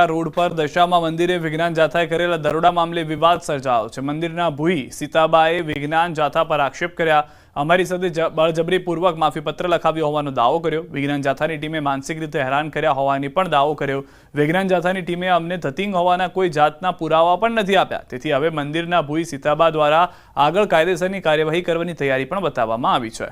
Road पर दशामा मंदिरे विज्ञान जाथाए करेला दरोड़ा मामले विवाद सर्जायो छे। मंदिરના ભૂઈ સીતાબાએ વિજ્ઞાન જાથા પર આક્ષેપ કર્યા, અમારી સાથે બળજબરીપૂર્વક માફીપત્ર લખાવ્યો હોવાનો દાવો કર્યો। વિજ્ઞાન જાથાની ટીમે માનસિક રીતે હેરાન કર્યા હોવાની પણ દાવો કર્યો। વિજ્ઞાન જાથાની ટીમે અમને ધતિંગ હોવાના કોઈ જાતના પુરાવા પણ નથી આપ્યા, તેથી હવે મંદિરના ભૂઈ સીતાબા દ્વારા આગળ કાયદેસરની કાર્યવાહી કરવાની તૈયારી પણ બતાવવામાં આવી છે।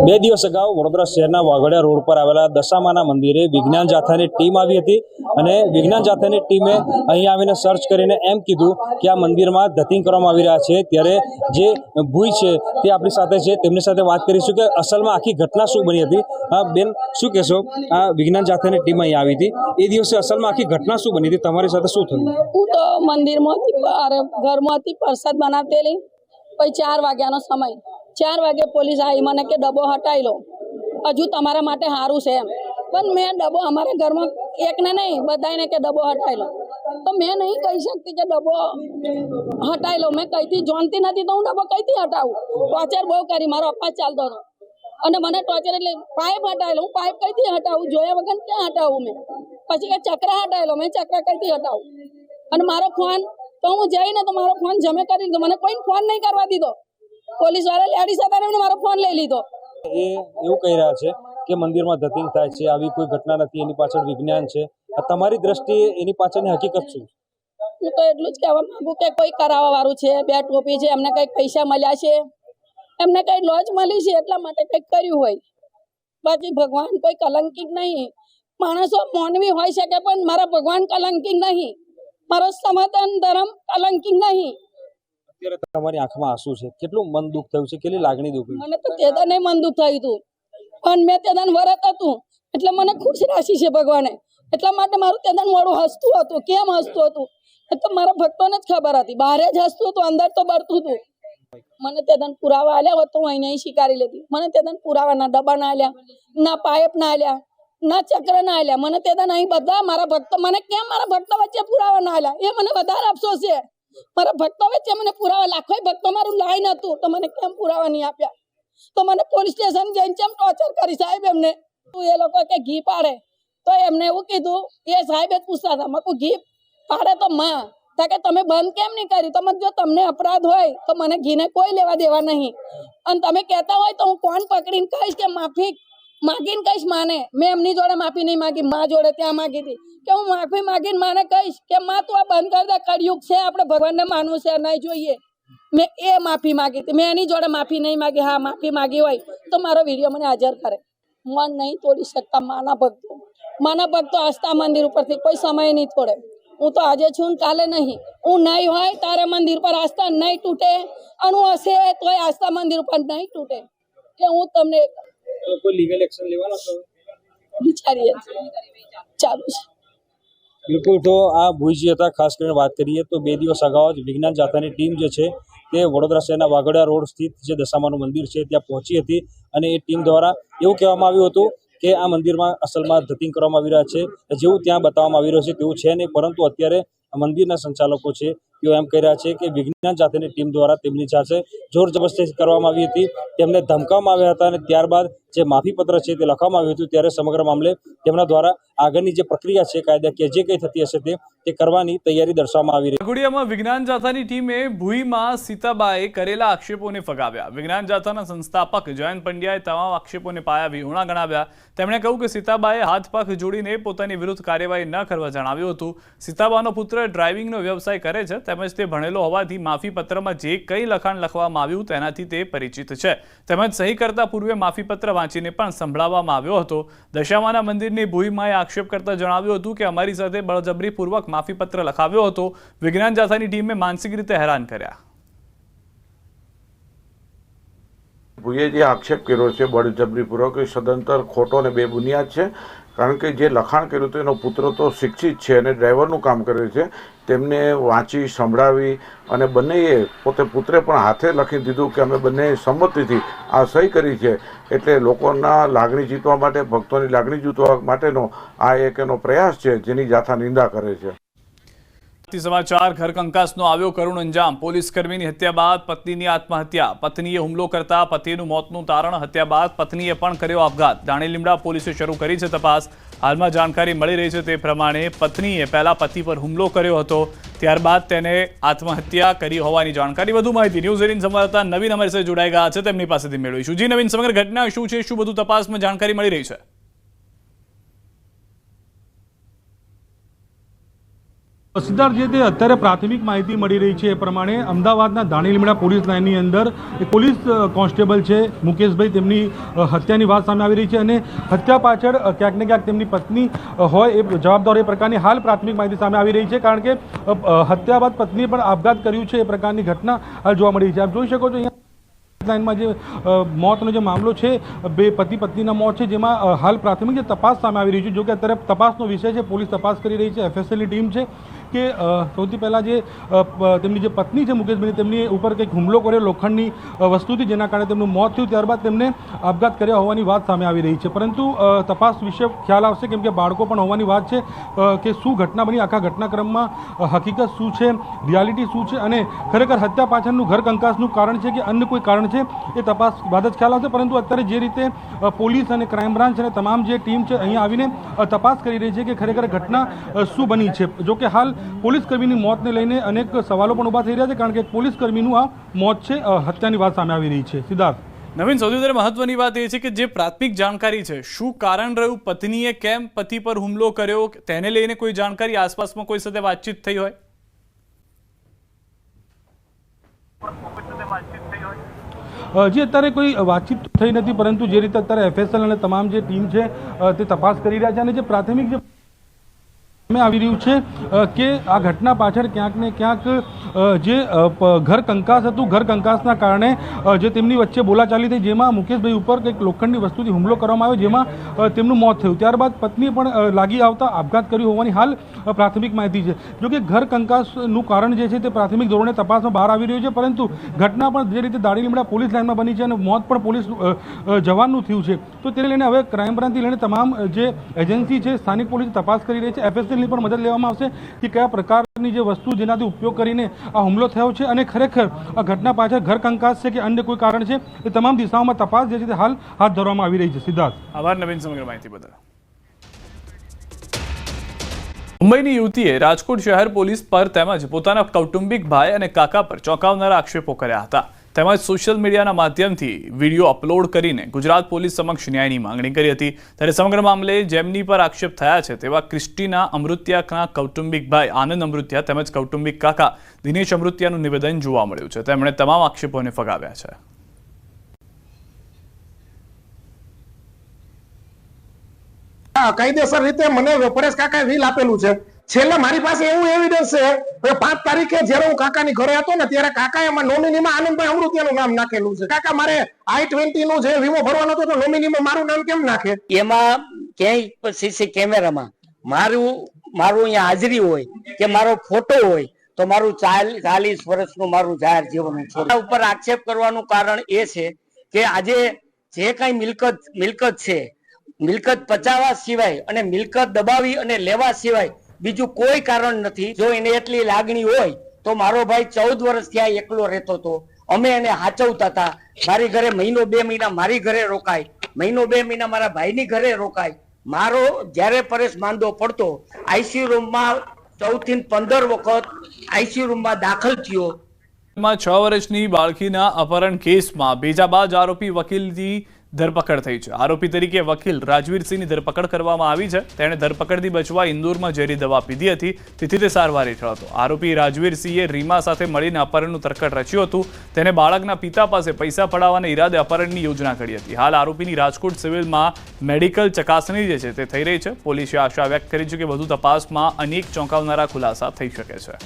બે દિવસ અગાઉ વડોદરા શહેરના વાઘોડિયા રોડ પર આવેલા દશામાના મંદિરે વિજ્ઞાન જાથાની ટીમ આવી હતી અને વિજ્ઞાન જાથાની ટીમે અહીં આવીને સર્ચ કરીને એમ કીધું કે આ મંદિરમાં ધતિંગ કરવામાં આવી રહ્યા છે। ત્યારે જે ભૂઈ છે તે આપણી સાથે છે, તેમની સાથે વાત કરીશું કે અસલમાં આખી ઘટના શું બની હતી। બેન, શું કહેશો? આ વિજ્ઞાન જાથાની ટીમ અહીં આવી હતી, એ દિવસે અસલમાં આખી ઘટના શું બની હતી, તમારી સાથે શું થયું? હું તો મંદિરમાંથી ઘરમાંથી પ્રસાદ બનાવતેલી, પછી 4 વાગ્યાનો સમય 4 વાગે પોલીસ આવી મને કે ડબ્બો હટાવી લો, હજુ તમારા માટે સારું છે એમ। પણ મેં ડબ્બો અમારા ઘરમાં એકને નહીં બધાને કે ડબ્બો હટાવી લો, તો મેં નહીં કહી શકતી કે ડબ્બો હટાવી લો। મેં કઈથી જાણતી નથી તો હું ડબ્બો કઈથી હટાવું? ટોર્ચર બહુ કરી, મારો અપ્પા ચાલતો હતો અને મને ટોર્ચર એટલે પાઇપ હટાવી લો, હું પાઇપ કઈથી હટાવું? જોયા વગર ક્યાં હટાવું? મેં પછી કે ચક્રા હટાવી લો, મેં ચક્રા કઈથી હટાવું? અને મારો ફોન તો હું જઈને તો મારો ફોન જમે કરી દીધો, મને કોઈ ફોન નહીં કરવા દીધો। પોલીસ વાળા લેડીઝ હતા ને મારો ફોન લઈ લીધો। એ એવું કહી રહ્યા છે કે મંદિરમાં ધતિંગ થાય છે, આવી કોઈ ઘટના નથી, એની પાછળ વિજ્ઞાન છે। તમારી દ્રષ્ટિએ એની પાછળની હકીકત શું? હું તો એટલું જ કહેવા માંગુ કે કોઈ કરાવવા વાળું છે, 2 ટોપી છે, એમને કંઈક પૈસા મળ્યા છે, એમને કંઈ લોજ મળી છે એટલા માટે કંઈક કર્યું હોય। બાકી ભગવાન કોઈ કલંકિત નહીં। માણસો માનવી હોઈ શકે પણ મારા ભગવાન કલંકિત નહીં, મારો સનાતન ધર્મ કલંકિત નહીં। અત્યારે તમારી આંખમાં આંસુ છે, કેટલું મન દુઃખ થયું છે, કેટલી લાગણી દુઃખી? મને તો તેદાને મન દુઃખ થયું હતું પણ મેં તેદાન વરત હતું એટલે મને ખુશ રાશી છે ભગવાને, એટલા માટે મારું તેદાન મોડું હસતું હતું। કેમ હસતું હતું એ તો મારા ભક્તોને જ ખબર હતી, બહાર જ હસતું હતું, અંદર તો બરતું હતું। મને તેદાન પુરાવા આલ્યા હોત તો હું અહીં સ્વીકારી લેતી। મને તેદાન પુરાવા ના ડબ્બા ના આલ્યા, ના પાઇપ ના આલ્યા, ના ચક્ર ના આલ્યા। મને તેદાન અહીં બધા મારા ભક્તો, મને કેમ મારા ભક્તો વચ્ચે પુરાવા ના આલ્યા એ મને વધારે અફસોસ છે। મારા ભક્તો વચ્ચે મને પુરાવા, લાખો ભક્તો મારું લાઈન હતું તો મને કેમ પુરાવા નહીં આપ્યા? તો મને પોલીસ સ્ટેશન જઈને કેમ ટોર્ચર કરી સાહેબ એમને? એ લોકો કે ઘી પાડે તો એમને એવું કીધું, એ સાહેબે પૂછતા હતા મકુ ઘી પાડે તો માં કે તમે બંધ કેમ નહીં કરી? તો જો તમને અપરાધ હોય તો મને ઘીને કોઈ લેવા દેવા નહીં, અને તમે કહેતા હોય તો હું કોણ પકડીને કહીશ કે માફી માગીને કહીશ માને? મેં એમની જોડે માફી નહીં માગી, મા જોડે ત્યાં માગી હતી કે હું માફી માગીને માને કહીશ કે માં તું આ બંધ કરી દે, કળિયુગ છે, આપણે ભગવાનને માનવું છે, નહીં જોઈએ। મેં એ માફી માગી હતી, મેં એની જોડે માફી નહીં માગી। હા, માફી માગી હોય તો મારો વિડીયો મને હાજર કરે। મન નહીં તોડી શકતા માના ભક્તો આસ્થા મંદિર ઉપરથી કોઈ સમય નહીં તોડે। હું તો આજે છું ને કાલે નહીં, હું નહીં હોય તારે મંદિર પર આસ્થા નહીં તૂટે, અને હું હશે તોય આસ્થા મંદિર ઉપર નહીં તૂટે। કે હું તમને કોઈ લીગલ એક્શન લેવાનો છો? વિચારીએ ચાલુ છે। બિલકુલ, તો આ ભુઈજી હતા। ખાસ કરીને વાત કરીએ તો 2 દિવસ અગાઉ જ વિજ્ઞાન જાથાની ટીમ જે છે તે વડોદરા શહેરના વાઘોડિયા રોડ સ્થિત જે દશામાનું મંદિર છે ત્યાં પહોંચી હતી અને એ ટીમ દ્વારા એવું કહેવામાં આવ્યું હતું કે આ મંદિરમાં અસલમાં ધતિંગ કરવામાં આવી રહ્યા છે, જેવું ત્યાં બતાવવામાં આવી રહ્યું છે તેવું છે નહીં। પરંતુ અત્યારે મંદિરના સંચાલકો છે તેઓ એમ કહી રહ્યા છે કે વિજ્ઞાન જાથાની ટીમ દ્વારા તેમની સાથે જોર જબરદસ્તી કરવામાં આવી હતી, તેમને ધમકાવવામાં આવ્યા હતા અને ત્યારબાદ જે માફીપત્ર છે તે લખવામાં આવ્યું હતું। ત્યારે સમગ્ર મામલે તેમના દ્વારા આગળની જે પ્રક્રિયા છે કાયદાકીય જે કંઈ થતી હશે તે કરવાની તૈયારી દર્શાવવામાં આવી રહી છે। વાઘોડિયામાં વિજ્ઞાન જાથાની ટીમે ભૂઈમાં સીતાબાએ કરેલા આક્ષેપોને ફગાવ્યા। વિજ્ઞાન જાથાના સંસ્થાપક જયંત પંડ્યાએ તમામ આક્ષેપોને પાયા વિહોણા ગણાવ્યા। તેમણે કહ્યું કે સીતાબાએ હાથ પગ જોડીને પોતાની વિરુદ્ધ કાર્યવાહી ન કરવા જણાવ્યું હતું। સીતાબાનો પુત્ર ડ્રાઇવિંગનો વ્યવસાય કરે છે, તેમજ તે ભણેલો હોવાથી માફીપત્રમાં જે કંઈ લખાણ લખવામાં આવ્યું તેનાથી તે પરિચિત છે, તેમજ સહી કરતા પૂર્વે માફીપત્ર વાંચીને પણ સંભળાવવામાં આવ્યો હતો। દશામાના મંદિરની ભૂઈમાએ આક્ષેપ કરતા જણાવ્યું હતું કે અમારી સાથે બળજબરીપૂર્વક માફીપત્ર લખાવ્યો હતો, વિજ્ઞાન જાથાની ટીમે માનસિક રીતે હેરાન કર્યા। ભૂઈએ જે આક્ષેપ કર્યો છે બળજબરીપૂર્વક એ સદંતર ખોટો અને બેબુનિયાદ છે, કારણ કે જે લખાણ કર્યું હતું એનો પુત્ર તો શિક્ષિત છે અને ડ્રાઈવરનું કામ કરે છે, તેમને વાંચી સંભળાવી અને બંનેએ પોતે પુત્રે પણ હાથે લખી દીધું કે અમે બંને સંમતિથી આ સહી કરી છે, એટલે લોકોના લાગણી જીતવા માટે, ભક્તોની લાગણી જીતવા માટેનો આ એક એનો પ્રયાસ છે જેની જાથા નિંદા કરે છે। સમાચાર ઘર કંકાસનો આવ્યો કરુણ અંજામ. પોલીસ કર્મીની હત્યા બાદ પત્નીની આત્મહત્યા. પત્નીએ હુમલો કરતા પતિનું મોતનું તારણ. હત્યા બાદ પત્નીએ પણ કર્યો આપઘાત. દાણી લીમડા પોલીસે શરૂ કરી છે તપાસ. હાલમાં જાણકારી મળી રહી છે તે પ્રમાણે પત્નીએ પહેલા પતિ પર હુમલો કર્યો હતો, ત્યારબાદ તેને આત્મહત્યા કરી હોવાની જાણકારી. વધુ માહિતી ન્યૂઝ 18 સંવાદદાતા નવીન અમારી સાથે જોડાઈ ગયા છે, તેમની પાસેથી મેળવીશું. જી નવીન, સમગ્ર ઘટના શું છે, શું બધું તપાસમાં જાણકારી મળી રહી છે? સિદ્ધાર્થ, જે તે અત્યારે પ્રાથમિક માહિતી મળી રહી છે એ પ્રમાણે અમદાવાદના દાણી લીમડા પોલીસ લાઇનની અંદર એક પોલીસ કોન્સ્ટેબલ છે મુકેશભાઈ, તેમની હત્યાની વાત સામે આવી રહી છે અને હત્યા પાછળ ક્યાંક ને ક્યાંક તેમની પત્ની હોય એ જવાબદાર એ પ્રકારની હાલ પ્રાથમિક માહિતી સામે આવી રહી છે, કારણ કે હત્યા બાદ પત્નીએ પણ આપઘાત કર્યું છે એ પ્રકારની ઘટના હાલ જોવા મળી રહી છે. આપ જોઈ શકો છો અહીંયા લાઇનમાં જે મોતનો જે મામલો છે, બે પતિ પત્નીના મોત છે, જેમાં હાલ પ્રાથમિક જે તપાસ સામે આવી રહી છે. જો કે અત્યારે તપાસનો વિષય છે, પોલીસ તપાસ કરી રહી છે, FSLની ટીમ છે કે સૌથી પહેલાં જે તેમની જે પત્ની છે મુકેશભાઈ, તેમની ઉપર કંઈક હુમલો કર્યો લોખંડની વસ્તુથી, જેના કારણે તેમનું મોત થયું. ત્યારબાદ તેમને આપઘાત કર્યા હોવાની વાત સામે આવી રહી છે, પરંતુ તપાસ વિશે ખ્યાલ આવશે, કેમ કે બાળકો પણ હોવાની વાત છે કે શું ઘટના બની, આખા ઘટનાક્રમમાં હકીકત શું છે, રિયાલિટી શું છે અને ખરેખર હત્યા પાછળનું ઘર કંકાસનું કારણ છે કે અન્ય કોઈ કારણ છે, એ તપાસ બાદ જ ખ્યાલ આવશે. પરંતુ અત્યારે જે રીતે પોલીસ અને ક્રાઇમ બ્રાન્ચ અને તમામ જે ટીમ છે અહીંયા આવીને તપાસ કરી રહી છે કે ખરેખર ઘટના શું બની છે. જો કે હાલ પોલીસ કર્મીની મોતને લઈને અનેક સવાલો પણ ઊભા થઈ રહ્યા છે, કારણ કે પોલીસ કર્મીનું આ મોત છે, હત્યાની વાત સામે આવી રહી છે. સિદ્ધાર્થ. નવીન, સૌથી વધારે મહત્વની વાત એ છે કે જે પ્રાથમિક જાણકારી છે, શું કારણ રહ્યું, પત્નીએ કેમ પતિ પર હુમલો કર્યો, તેને લઈને કોઈ જાણકારી, આસપાસમાં કોઈ સાથે વાતચીત થઈ હોય? જે અત્યારે કોઈ વાતચીત થઈ નથી, પરંતુ જે રીતે અત્યારે FSL અને તમામ જે ટીમ છે તે તપાસ કરી રહ્યા છે અને જે પ્રાથમિક જે આવી રહ્યું છે કે આ ઘટના પાછળ ક્યાંક ને ક્યાંક જે ઘર કંકાસ હતું, ઘર કંકાસના કારણે જે તેમની વચ્ચે બોલાચાલી થઈ, જેમાં મુકેશભાઈ ઉપર કંઈક લોખંડની વસ્તુથી હુમલો કરવામાં આવ્યો, જેમાં તેમનું મોત થયું. ત્યારબાદ પત્નીએ પણ લાગી આવતા આપઘાત કર્યો હોવાની હાલ પ્રાથમિક માહિતી છે. જો કે ઘર કંકાસનું કારણ જે છે તે પ્રાથમિક ધોરણે તપાસમાં બહાર આવી રહ્યું છે, પરંતુ ઘટના પણ જે રીતે દાણી લીમડા પોલીસ લાઇનમાં બની છે અને મોત પણ પોલીસ જવાનનું થયું છે, તો તેને લઈને હવે ક્રાઇમ બ્રાન્ચથી લઈને તમામ જે એજન્સી છે, સ્થાનિક પોલીસ તપાસ કરી રહી છે. FSL ની પણ મદદ લેવામાં આવશે કે કયા પ્રકારની જે વસ્તુ જેનાથી ઉપયોગ કરીને આ હુમલો થયો છે અને ખરેખર આ ઘટના પાછળ ઘર કંકાસ છે કે અન્ય કોઈ કારણ છે, એ તમામ દિશાઓમાં તપાસ જે છે તે હાલ હાથ ધરવામાં આવી રહી છે. સિદ્ધાર્થ. આભાર નવીન, સમગ્ર માહિતી બદલ. મુંબઈની યુવતીએ રાજકોટ શહેર પોલીસ પર તેમજ પોતાના કૌટુંબિક ભાઈ અને કાકા પર ચોંકાવનારા આક્ષેપો કર્યા હતા, તેમજ સોશિયલ મીડિયાના માધ્યમથી વિડીયો અપલોડ કરીને ગુજરાત પોલીસ સમક્ષ ન્યાયની માંગણી કરી હતી. ત્યારે સમગ્ર મામલે જેમની પર આક્ષેપ થયા છે તેવા ક્રિસ્ટીના અમૃત્યાના કૌટુંબિક ભાઈ આનંદ અમૃત્યા તેમજ કૌટુંબિક કાકા દિનેશ અમૃત્યાનું નિવેદન જોવા મળ્યું છે. તેમણે તમામ આક્ષેપોને ફગાવ્યા છે. કાયદેસર રીતે મને પરેશ કાકાએ વીલ આપેલું છે. છેલ્લે મારી પાસે એવું એવિડન્સ છે, 5 તારીખે જ્યારે હું કાકાની ઘરે હતો ને ત્યારે કાકાએ નોમિનીમાં આનંદભાઈ અમૃતિયાનું નામ નાખેલું છે. કાકા મારે I-20 નું જે વીમો ભરવાનો હતો તો નોમિનીમાં મારું નામ કેમ નાખે? એમાં ક્યાંય CC કેમેરામાં મારું અહીંયા હાજરી હોય કે મારો ફોટો હોય તો મારું 40 વર્ષનું મારું જાહેર જીવન છે. ઉપર આક્ષેપ કરવાનું કારણ એ છે કે આજે જે કઈ મિલકત છે, મિલકત પચાવવા સિવાય અને મિલકત દબાવી અને લેવા સિવાય બીજું કોઈ કારણ નથી. જો એને એટલી લાગણી હોય તો મારો ભાઈ 14 વર્ષ ત્યાં એકલો રહેતો હતો, અમે એને હાચવતા હતા. મારી ઘરે મહિનો 2 મહિના મારી ઘરે રોકાય, મહિનો 2 મહિના મારા ભાઈની ઘરે રોકાય. મારો જ્યારે પરેશ માંદો પડતો ICU રૂમમાં 14 થી 15 વખત ICU રૂમમાં દાખલ થયો. 6 વર્ષની બાળકીના અપહરણ કેસમાં બીજાબાજ આરોપી વકીલની ધરપકડ થઈ છે. આરોપી તરીકે વકીલ રાજવીરસિંહની ધરપકડ કરવામાં આવી છે. તેણે ધરપકડથી બચવા ઇન્દોરમાં ઝેરી દવા પીધી હતી, તેથી તે સારવાર હેઠળ હતો. આરોપી રાજવીરસિંહે રીમા સાથે મળીને અપહરણનું તરકટ રચ્યું હતું. તેને બાળકના પિતા પાસે પૈસા પડાવવાના ઈરાદે અપહરણની યોજના ઘડી હતી. હાલ આરોપીની રાજકોટ સિવિલમાં મેડિકલ ચકાસણી જે છે તે થઈ રહી છે. પોલીસે આશા વ્યક્ત કરી છે કે વધુ તપાસમાં અનેક ચોંકાવનારા ખુલાસા થઈ શકે છે.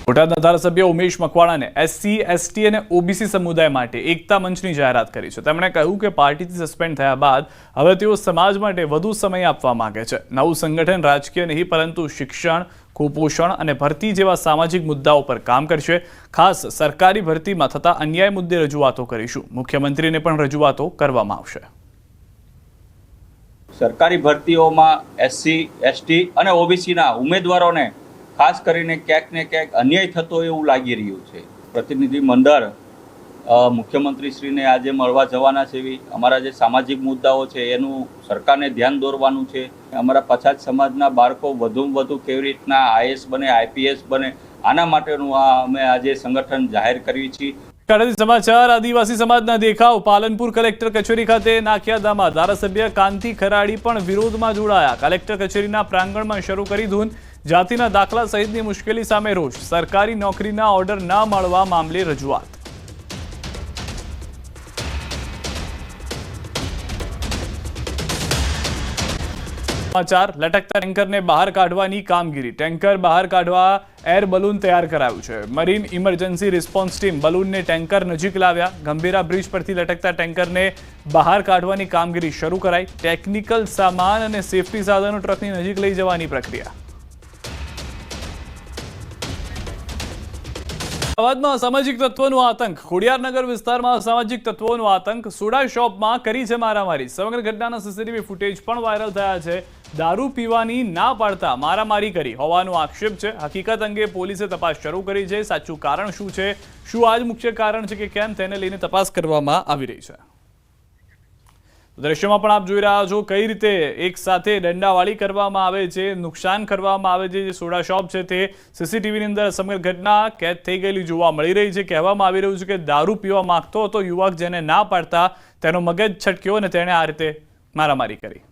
બોટાદના ધારાસભ્ય ઉમેશ મકવાણાને SC, ST અને OBC સમુદાય માટે એકતા મંચની જાહેરાત કરી છે. તેમણે કહ્યું કે પાર્ટીથી સસ્પેન્ડ થયા બાદ હવે તેઓ સમાજ માટે વધુ સમય આપવા માંગે છે. નવું સંગઠન રાજકીય નહીં પરંતુ શિક્ષણ, કુપોષણ અને ભરતી જેવા સામાજિક મુદ્દાઓ પર કામ કરશે. ખાસ સરકારી ભરતીમાં થતા અન્યાય મુદ્દે રજૂઆતો કરીશું. મુખ્યમંત્રીને પણ રજૂઆતો કરવામાં આવશે. સરકારી ભરતીઓમાં SC, ST અને OBCના ઉમેદવારોને ખાસ કરીને ક્યાંક ને ક્યાંક અન્યાય થતો એવું લાગી રહ્યું છે. પ્રતિનિધિ મંડળ મુખ્યમંત્રીશ્રીને આજે મળવા જવાના છે. અમારા જે સામાજિક મુદ્દાઓ છે એનું સરકારને ધ્યાન દોરવાનું છે. અમારા પછાત સમાજના બાળકો વધુમાં વધુ કેવી રીતના IAS બને, IPS બને, આના માટેનું અમે આજે સંગઠન જાહેર કર્યું છે. સમાચાર. આદિવાસી સમાજના દેખાવ. પાલનપુર કલેક્ટર કચેરી ખાતે નાખ્યાદામાં ધારાસભ્ય કાંતિ ખરાડી પણ વિરોધમાં જોડાયા. કલેક્ટર કચેરીના પ્રાંગણમાં શરૂ કરી ધૂન. જાતિના દાખલા સહિતની મુશ્કેલી સામે રોષ. સરકારી નોકરીના ઓર્ડર ન મળવા મામલે રજૂઆત. સમાચાર. લટકતા ટેન્કરને બહાર કાઢવાની કામગીરી. ટેન્કર બહાર કાઢવા એર બલૂન તૈયાર કરાયું છે. મરીન ઇમરજન્સી રિસ્પોન્સ ટીમ બલૂનને ટેન્કર નજીક લાવ્યા. ગંભીરા બ્રિજ પરથી લટકતા ટેન્કરને બહાર કાઢવાની કામગીરી શરૂ કરાઈ. ટેકનિકલ સામાન અને સેફટી સાધનો ટ્રકની નજીક લઈ જવાની પ્રક્રિયા. અમદાવાદમાં અસામાજિક તત્વોનો આતંક. ખોડિયારનગર વિસ્તારમાં અસામાજિક તત્વોનો આતંક. સોડા શોપમાં કરી છે મારામારી. સમગ્ર ઘટનાના CCTV ફૂટેજ પણ વાયરલ થયા છે. દારૂ પીવાની ના પાડતા મારામારી કરી હોવાનો આક્ષેપ છે. હકીકત અંગે પોલીસે તપાસ શરૂ કરી છે. સાચું કારણ શું છે, શું આ જ મુખ્ય કારણ છે કે કેમ, તેને લઈને તપાસ કરવામાં આવી રહી છે. દ્રશ્યમાં પણ આપ જોઈ રહ્યા છો કઈ રીતે એક સાથે દંડાવાળી કરવામાં આવે છે, નુકસાન કરવામાં આવે છે. જે સોડા શોપ છે તે CCTVની અંદર સમગ્ર ઘટના કેદ થઈ ગયેલી જોવા મળી રહી છે. કહેવામાં આવી રહ્યું છે કે દારૂ પીવા માંગતો હતો યુવક, જેને ના પાડતા તેનો મગજ છટક્યો અને તેણે આ રીતે મારામારી કરી.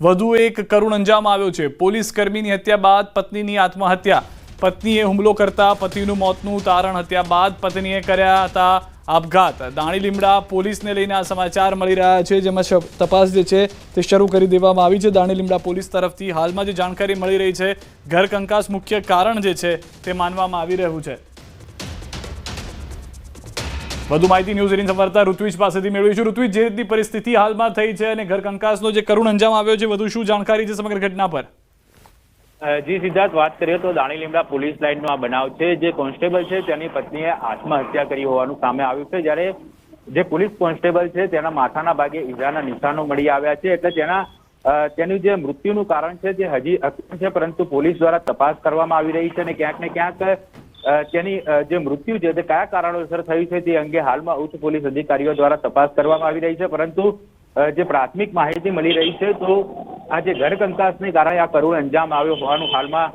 વધુ એક કરુણ અંજામ આવ્યો છે. પોલીસ કર્મીની હત્યા બાદ પત્નીની આત્મહત્યા. પત્નીએ હુમલો કરતા પતિનું મોતનું તારણ. હત્યા બાદ પત્નીએ કર્યા હતા આપઘાત. દાણી લીમડા પોલીસને લઈને આ સમાચાર મળી રહ્યા છે, જેમાં તપાસ જે છે તે શરૂ કરી દેવામાં આવી છે દાણી લીમડા પોલીસ તરફથી. હાલમાં જે જાણકારી મળી રહી છે, ઘર કંકાસ મુખ્ય કારણ જે છે તે માનવામાં આવી રહ્યું છે. વધુ માહિતી ન્યૂઝ 18 સંવાદદાતા ઋત્વિજ પાસેથી મેળવીશું. ઋત્વિજ, જે રીતની પરિસ્થિતિ હાલમાં થઈ છે અને ઘર કંકાસનો જે કરુણ અંજામ આવ્યો છે, વધુ શું જાણકારી છે સમગ્ર ઘટના પર? જી સિદ્ધાર્થ, વાત કરીએ તો દાણી લીમડા પોલીસ લાઇનનો આ બનાવ છે. જે કોન્સ્ટેબલ છે તેની પત્નીએ આત્મહત્યા કરી હોવાનું સામે આવ્યું છે. જ્યારે જે પોલીસ કોન્સ્ટેબલ છે તેના માથાના ભાગે ઈજાના નિશાનો મળી આવ્યા છે. એટલે તેનું જે મૃત્યુનું કારણ છે તે હજી અકબંધ છે, પરંતુ પોલીસ દ્વારા તપાસ કરવામાં આવી રહી છે અને ક્યાંક ને ક્યાંક તેની જે મૃત્યુ છે તે કયા કારણોસર થયું છે તે અંગે હાલમાં ઉચ્ચ પોલીસ અધિકારીઓ દ્વારા તપાસ કરવામાં આવી રહી છે. પરંતુ જે પ્રાથમિક માહિતી મળી રહી છે તો આ જે ઘર કંકાસને કારણે આ કરુણ અંજામ આવ્યો હોવાનું હાલમાં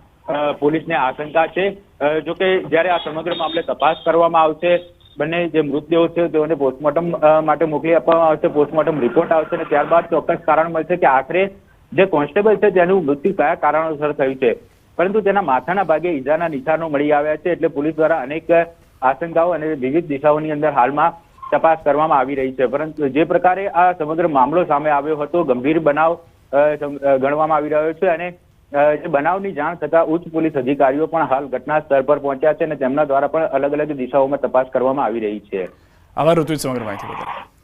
પોલીસને આશંકા છે. જોકે જ્યારે આ સમગ્ર મામલે તપાસ કરવામાં આવશે, બંને જે મૃતદેહો છે તેઓને પોસ્ટમોર્ટમ માટે મોકલી આપવામાં આવશે. પોસ્ટમોર્ટમ રિપોર્ટ આવશે અને ત્યારબાદ ચોક્કસ કારણ મળશે કે આખરે જે કોન્સ્ટેબલ છે તેનું મૃત્યુ કયા કારણોસર થયું છે. પરંતુ તેના માથાના ભાગે ઈજાના નિશાનો મળી આવ્યા છે. એટલે પોલીસ દ્વારા અનેક આશંકાઓ અને વિવિધ દિશાઓની અંદર હાલમાં તપાસ કરવામાં આવી રહી છે. પરંતુ જે પ્રકારે આ સમગ્ર મામલો સામે આવ્યો હતો, ગંભીર બનાવ ગણવામાં આવી રહ્યો છે અને જે બનાવની જાણ થતા ઉચ્ચ પોલીસ અધિકારીઓ પણ હાલ ઘટના સ્થળ પર પહોંચ્યા છે અને તેમના દ્વારા પણ અલગ અલગ દિશાઓમાં તપાસ કરવામાં આવી રહી છે. આભાર ઋત્વિજ સમગ્ર માહિતી બદલ.